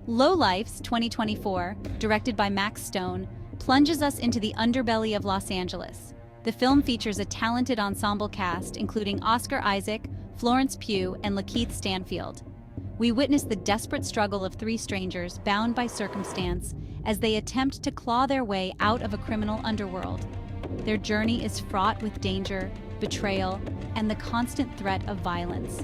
Lowlifes 2024, directed by Max Stone, plunges us into the underbelly of Los Angeles. The film features a talented ensemble cast including Oscar Isaac, Florence Pugh, and Lakeith Stanfield. We witness the desperate struggle of three strangers bound by circumstance as they attempt to claw their way out of a criminal underworld. Their journey is fraught with danger, betrayal, and the constant threat of violence.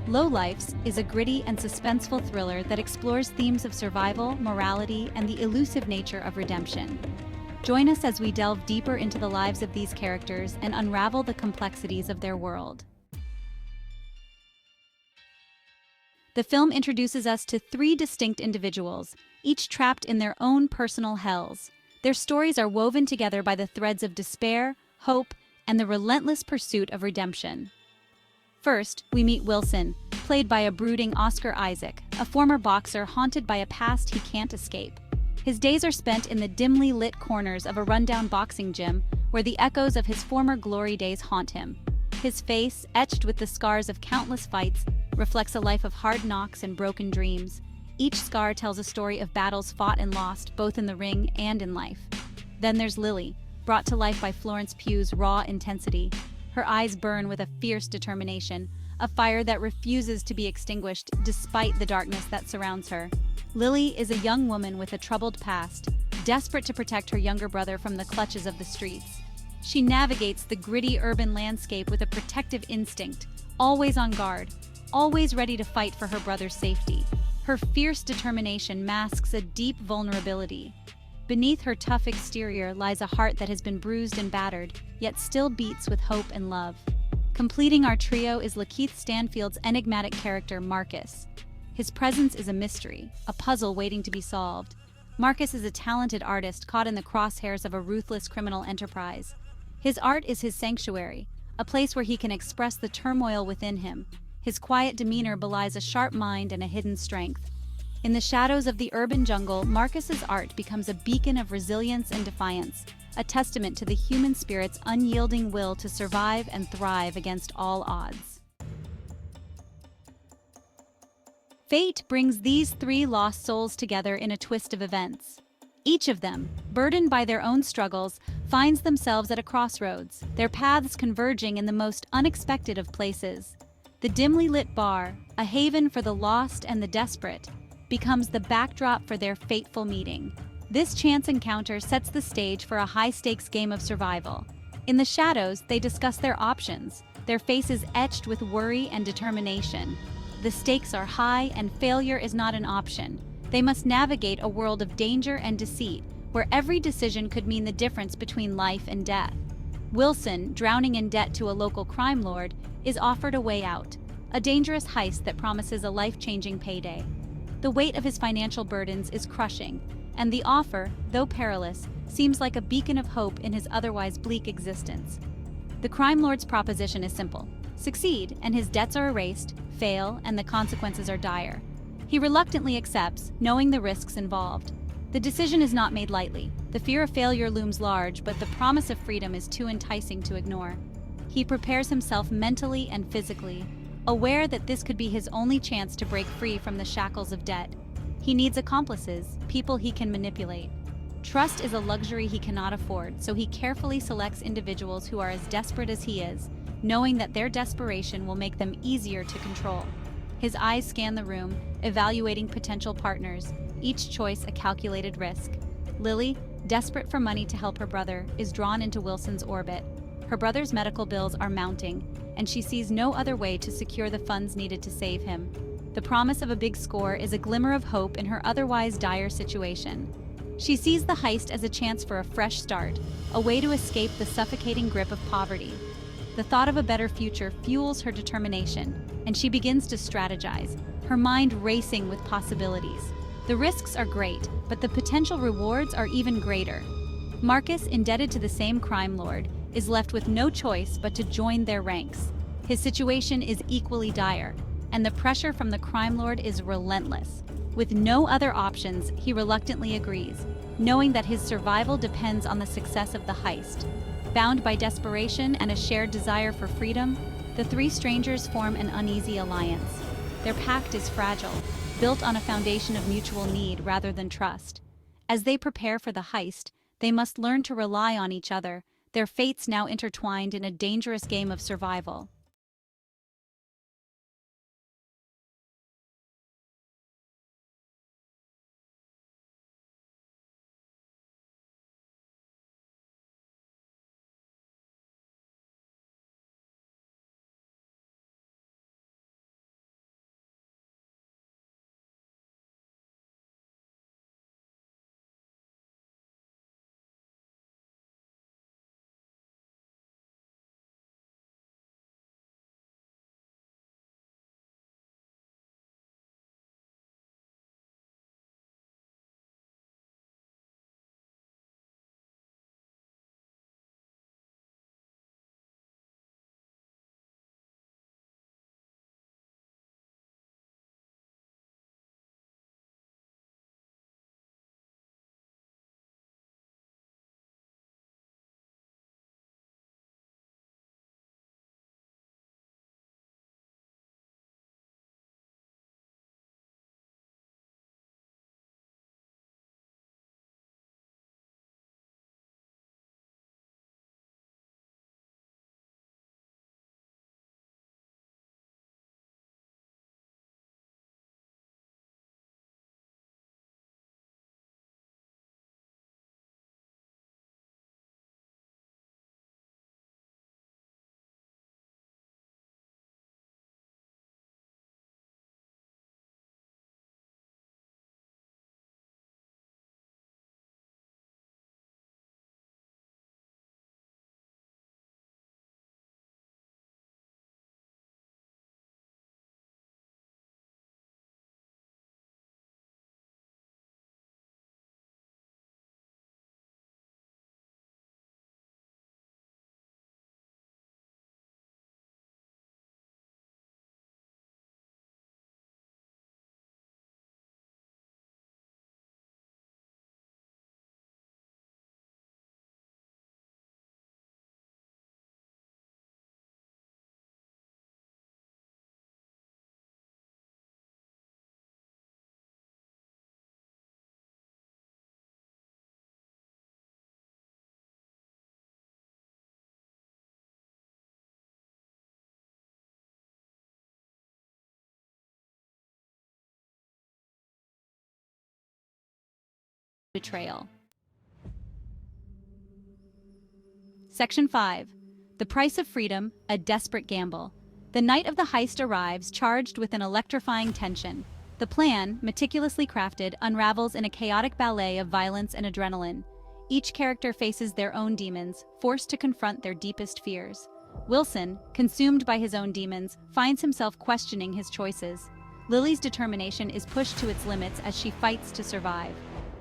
Lowlifes is a gritty and suspenseful thriller that explores themes of survival, morality, and the elusive nature of redemption. Join us as we delve deeper into the lives of these characters and unravel the complexities of their world. The film introduces us to three distinct individuals, each trapped in their own personal hells. Their stories are woven together by the threads of despair, hope, and the relentless pursuit of redemption. First, we meet Wilson, played by a brooding Oscar Isaac, a former boxer haunted by a past he can't escape. His days are spent in the dimly lit corners of a rundown boxing gym where the echoes of his former glory days haunt him. His face, etched with the scars of countless fights, reflects a life of hard knocks and broken dreams. Each scar tells a story of battles fought and lost, both in the ring and in life. Then there's Lily, brought to life by Florence Pugh's raw intensity. Her eyes burn with a fierce determination, a fire that refuses to be extinguished despite the darkness that surrounds her. Lily is a young woman with a troubled past, desperate to protect her younger brother from the clutches of the streets. She navigates the gritty urban landscape with a protective instinct, always on guard, always ready to fight for her brother's safety. Her fierce determination masks a deep vulnerability. Beneath her tough exterior lies a heart that has been bruised and battered, yet still beats with hope and love. Completing our trio is Lakeith Stanfield's enigmatic character, Marcus. His presence is a mystery, a puzzle waiting to be solved. Marcus is a talented artist caught in the crosshairs of a ruthless criminal enterprise. His art is his sanctuary, a place where he can express the turmoil within him. His quiet demeanor belies a sharp mind and a hidden strength. In the shadows of the urban jungle, Marcus's art becomes a beacon of resilience and defiance, a testament to the human spirit's unyielding will to survive and thrive against all odds. Fate brings these three lost souls together in a twist of events. Each of them, burdened by their own struggles, finds themselves at a crossroads, their paths converging in the most unexpected of places. The dimly lit bar, a haven for the lost and the desperate, becomes the backdrop for their fateful meeting. This chance encounter sets the stage for a high-stakes game of survival. In the shadows, they discuss their options, their faces etched with worry and determination. The stakes are high and failure is not an option. They must navigate a world of danger and deceit, where every decision could mean the difference between life and death. Wilson, drowning in debt to a local crime lord, is offered a way out, a dangerous heist that promises a life-changing payday. The weight of his financial burdens is crushing, and the offer, though perilous, seems like a beacon of hope in his otherwise bleak existence. The crime lord's proposition is simple: succeed, and his debts are erased; fail, and the consequences are dire. He reluctantly accepts, knowing the risks involved. The decision is not made lightly. The fear of failure looms large, but the promise of freedom is too enticing to ignore. He prepares himself mentally and physically, aware that this could be his only chance to break free from the shackles of debt. He needs accomplices, people he can manipulate. Trust is a luxury he cannot afford, so he carefully selects individuals who are as desperate as he is, knowing that their desperation will make them easier to control. His eyes scan the room, evaluating potential partners, each choice a calculated risk. Lily, desperate for money to help her brother, is drawn into Wilson's orbit. Her brother's medical bills are mounting, and she sees no other way to secure the funds needed to save him. The promise of a big score is a glimmer of hope in her otherwise dire situation. She sees the heist as a chance for a fresh start, a way to escape the suffocating grip of poverty. The thought of a better future fuels her determination, and she begins to strategize, her mind racing with possibilities. The risks are great, but the potential rewards are even greater. Marcus, indebted to the same crime lord, is left with no choice but to join their ranks. His situation is equally dire, and the pressure from the crime lord is relentless. With no other options, he reluctantly agrees, knowing that his survival depends on the success of the heist. Bound by desperation and a shared desire for freedom, the three strangers form an uneasy alliance. Their pact is fragile, built on a foundation of mutual need rather than trust. As they prepare for the heist, they must learn to rely on each other, their fates now intertwined in a dangerous game of survival. Betrayal. Section 5. The Price of Freedom, a Desperate Gamble. The night of the heist arrives charged with an electrifying tension. The plan, meticulously crafted, unravels in a chaotic ballet of violence and adrenaline. Each character faces their own demons, forced to confront their deepest fears. Wilson, consumed by his own demons, finds himself questioning his choices. Lily's determination is pushed to its limits as she fights to survive.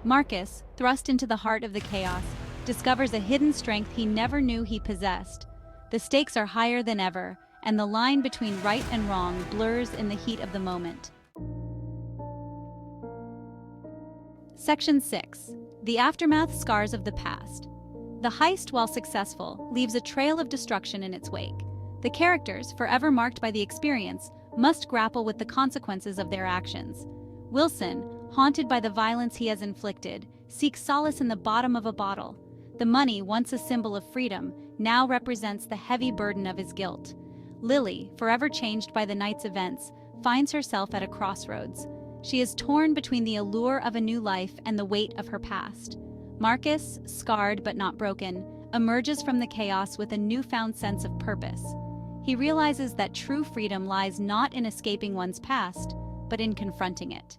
Marcus, thrust into the heart of the chaos, discovers a hidden strength he never knew he possessed. The stakes are higher than ever, and the line between right and wrong blurs in the heat of the moment. Section 6. The Aftermath Scars of the Past. The heist, while successful, leaves a trail of destruction in its wake. The characters, forever marked by the experience, must grapple with the consequences of their actions. Wilson, haunted by the violence he has inflicted, seeks solace in the bottom of a bottle. The money, once a symbol of freedom, now represents the heavy burden of his guilt. Lily, forever changed by the night's events, finds herself at a crossroads. She is torn between the allure of a new life and the weight of her past. Marcus, scarred but not broken, emerges from the chaos with a newfound sense of purpose. He realizes that true freedom lies not in escaping one's past, but in confronting it.